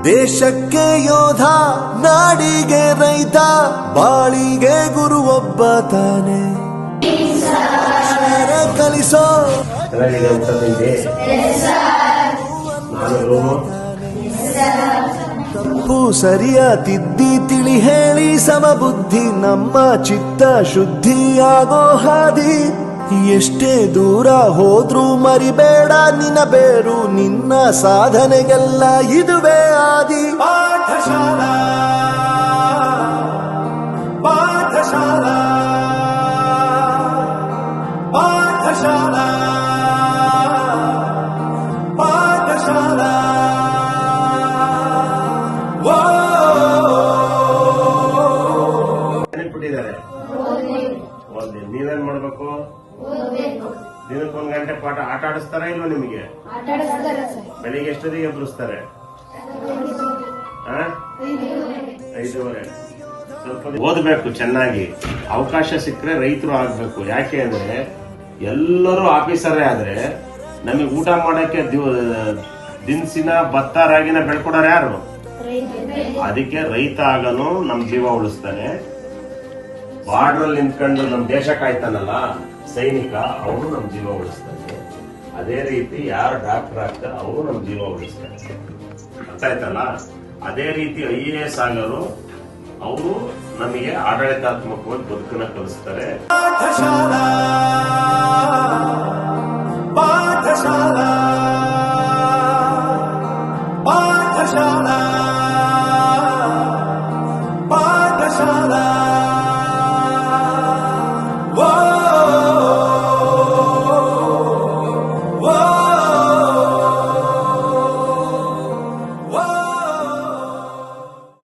ದೇಶಕ್ಕೆ ಯೋಧ, ನಾಡಿಗೆ ರೈತ, ಬಾಳಿಗೆ ಗುರು ಒಬ್ಬ ತಾನೆ. ಕಲಿಸೋ ತಪ್ಪು ಸರಿಯ ತಿದ್ದಿ ತಿಳಿ ಹೇಳಿ ಸಮಬುದ್ಧಿ ನಮ್ಮ ಚಿತ್ತ ಶುದ್ಧಿಯಾಗೋ ಹಾದಿ. ಎಷ್ಟೇ ದೂರ ಹೋದ್ರೂ ಮರಿಬೇಡ ನಿನ್ನ ಬೇರು, ನಿನ್ನ ಸಾಧನೆಗೆಲ್ಲ ಇದುವೇ ಆದಿ. ಪಾಠಶಾಲಾ ಪಾಠಶಾಲಾ ಪಾಠಶಾಲಾ ಪಾಠಶಾಲಾ. ನೀವೇನ್ ಮಾಡ್ಬೇಕು? ದಿನಕ್ಕೊಂದ್ ಗಂಟೆ ಪಾಠ ಆಟ ಆಡಿಸ್ತಾರ ಇಲ್ವಾ ನಿಮಗೆ? ಬೆಳಿಗ್ಗೆ ಎಷ್ಟೊತ್ತಿಗೆ ಎದುರಿಸ್ತಾರೆ? 5:30. ಸ್ವಲ್ಪ ಓದ್ಬೇಕು ಚೆನ್ನಾಗಿ. ಅವಕಾಶ ಸಿಕ್ಕರೆ ರೈತರು ಆಗ್ಬೇಕು. ಯಾಕೆ ಅಂದ್ರೆ ಎಲ್ಲರೂ ಆಫೀಸರೇ ಆದ್ರೆ ನಮಗೆ ಊಟ ಮಾಡಕ್ಕೆ ದಿನಸಿನ ಭತ್ತ ರಾಗಿನ ಬೆಳ್ಕೊಡೋರು ಯಾರು? ಅದಕ್ಕೆ ರೈತ ಆಗನು ನಮ್ ಜೀವ ಉಳಿಸ್ತಾನೆ. ಬಾರ್ಡರ್ ನಿಂತ್ಕೊಂಡು ನಮ್ ದೇಶ ಕಾಯ್ತಾನಲ್ಲ ಸೈನಿಕ, ಅವನು ನಮ್ ಜೀವ ಉಳಿಸ್ತಾನೆ. ಅದೇ ರೀತಿ ಯಾರು ಡಾಕ್ಟರ್ ಆಗ್ತಾರೆ ಅವರು ನಮ್ ಜೀವ ಉಳಿಸ್ತಾರೆ. ಅರ್ಥ ಆಯ್ತಲ್ಲ? ಅದೇ ರೀತಿ IAS ಆಗಲು ಅವರು ನಮಗೆ ಆಡಳಿತಾತ್ಮಕವಾಗಿ ಬದುಕನ್ನ ಕಲಿಸ್ತಾರೆ. ಪಾಠಶಾಲಾ ಪಾಠಶಾಲಾ ಪಾಠಶಾಲಾ.